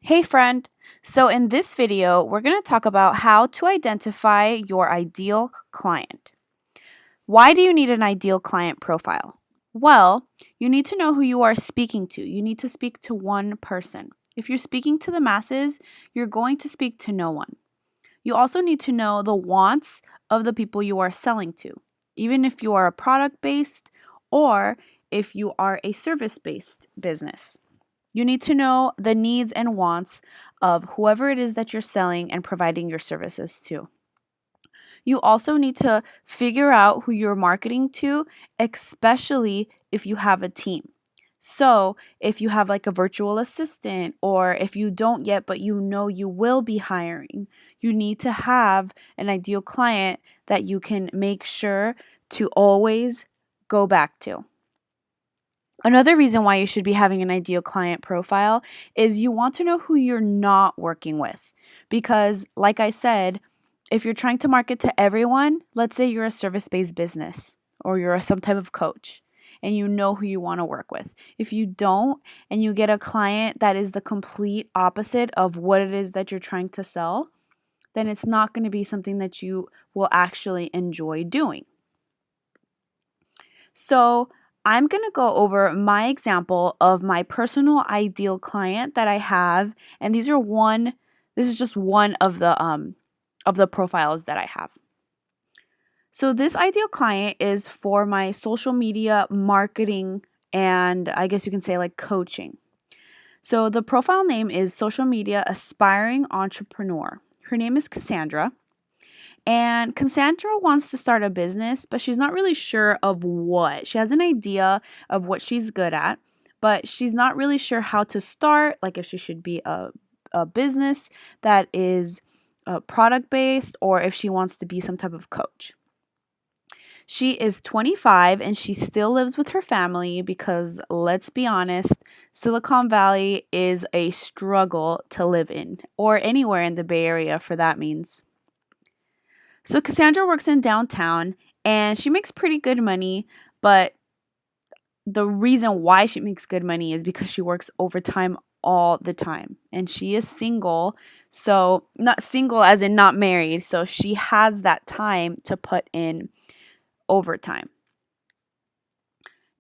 Hey friend! So in this video, we're going to talk about how to identify your ideal client. Why do you need an ideal client profile? Well, you need to know who you are speaking to. You need to speak to one person. If you're speaking to the masses, you're going to speak to no one. You also need to know the wants of the people you are selling to, even if you are a product-based or if you are a service-based business. You need to know the needs and wants of whoever it is that you're selling and providing your services to. You also need to figure out who you're marketing to, especially if you have a team. So, if you have like a virtual assistant, or if you don't yet, but you know you will be hiring, you need to have an ideal client that you can make sure to always go back to. Another reason why you should be having an ideal client profile is you want to know who you're not working with. Because, like I said, if you're trying to market to everyone, let's say you're a service based business or you're some type of coach and you know who you want to work with. If you don't and you get a client that is the complete opposite of what it is that you're trying to sell, then it's not going to be something that you will actually enjoy doing. So, I'm going to go over my example of my personal ideal client that I have, and this is just one of the profiles that I have. So this ideal client is for my social media marketing and I guess you can say like coaching. So the profile name is social media aspiring entrepreneur. Her name is Cassandra. And Cassandra wants to start a business, but she's not really sure of what. She has an idea of what she's good at, but she's not really sure how to start, like if she should be a business that is product based or if she wants to be some type of coach. She is 25 and she still lives with her family because, let's be honest, Silicon Valley is a struggle to live in, or anywhere in the Bay Area for that means. So Cassandra works in downtown and she makes pretty good money, but the reason why she makes good money is because she works overtime all the time. And she is single, so not single as in not married, so she has that time to put in overtime.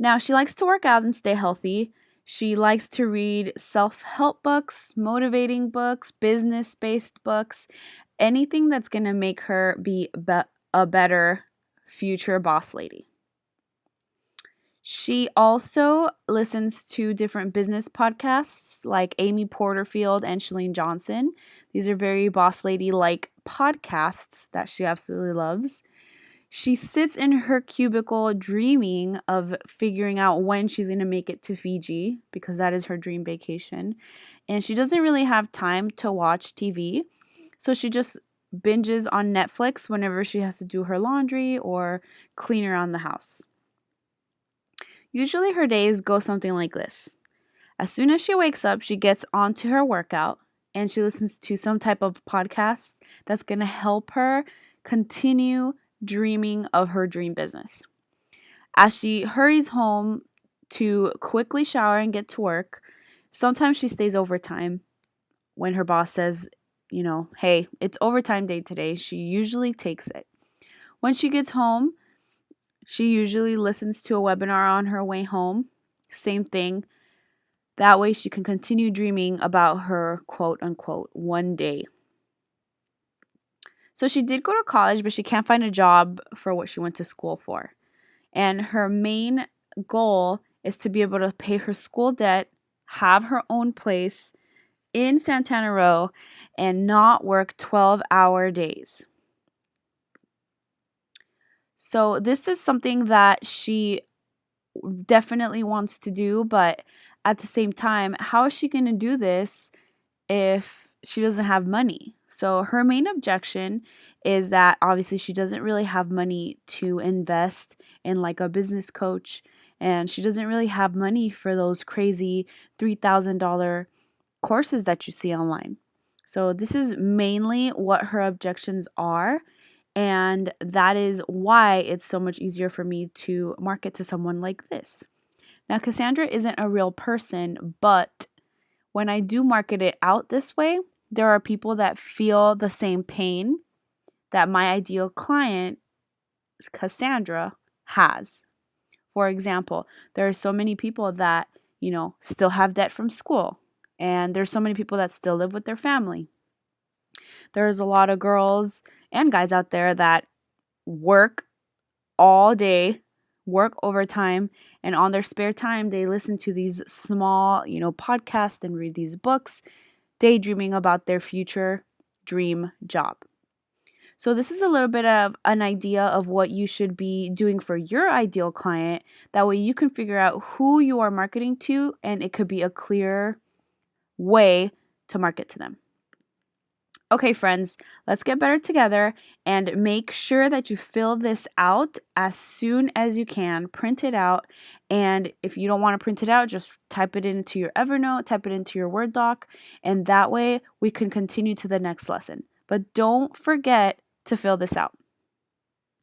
Now, she likes to work out and stay healthy. She likes to read self-help books, motivating books, business-based books, anything that's going to make her be a better future boss lady. She also listens to different business podcasts like Amy Porterfield and Chalene Johnson. These are very boss lady-like podcasts that she absolutely loves. She sits in her cubicle dreaming of figuring out when she's going to make it to Fiji because that is her dream vacation. And she doesn't really have time to watch TV. So she just binges on Netflix whenever she has to do her laundry or clean around the house. Usually her days go something like this. As soon as she wakes up, she gets onto her workout and she listens to some type of podcast that's going to help her continue dreaming of her dream business. As she hurries home to quickly shower and get to work, sometimes she stays overtime when her boss says, hey, it's overtime day today. She usually takes it. When she gets home, she usually listens to a webinar on her way home. Same thing. That way she can continue dreaming about her quote unquote one day. So she did go to college, but she can't find a job for what she went to school for. And her main goal is to be able to pay her school debt, have her own place in Santana Row, and not work 12-hour days. So this is something that she definitely wants to do, but at the same time, how is she going to do this if she doesn't have money? So her main objection is that obviously she doesn't really have money to invest in like a business coach, and she doesn't really have money for those crazy $3,000 courses that you see online. So this is mainly what her objections are, and that is why it's so much easier for me to market to someone like this. Now, Cassandra isn't a real person, but when I do market it out this way, there are people that feel the same pain that my ideal client, Cassandra, has. For example, there are so many people that, still have debt from school, and there's so many people that still live with their family. There's a lot of girls and guys out there that work all day, work overtime, and on their spare time, they listen to these small, podcasts and read these books, daydreaming about their future dream job. So this is a little bit of an idea of what you should be doing for your ideal client. That way you can figure out who you are marketing to, and it could be a clear way to market to them. Okay, friends, let's get better together and make sure that you fill this out as soon as you can. Print it out. And if you don't want to print it out, just type it into your Evernote, type it into your Word doc, and that way we can continue to the next lesson. But don't forget to fill this out.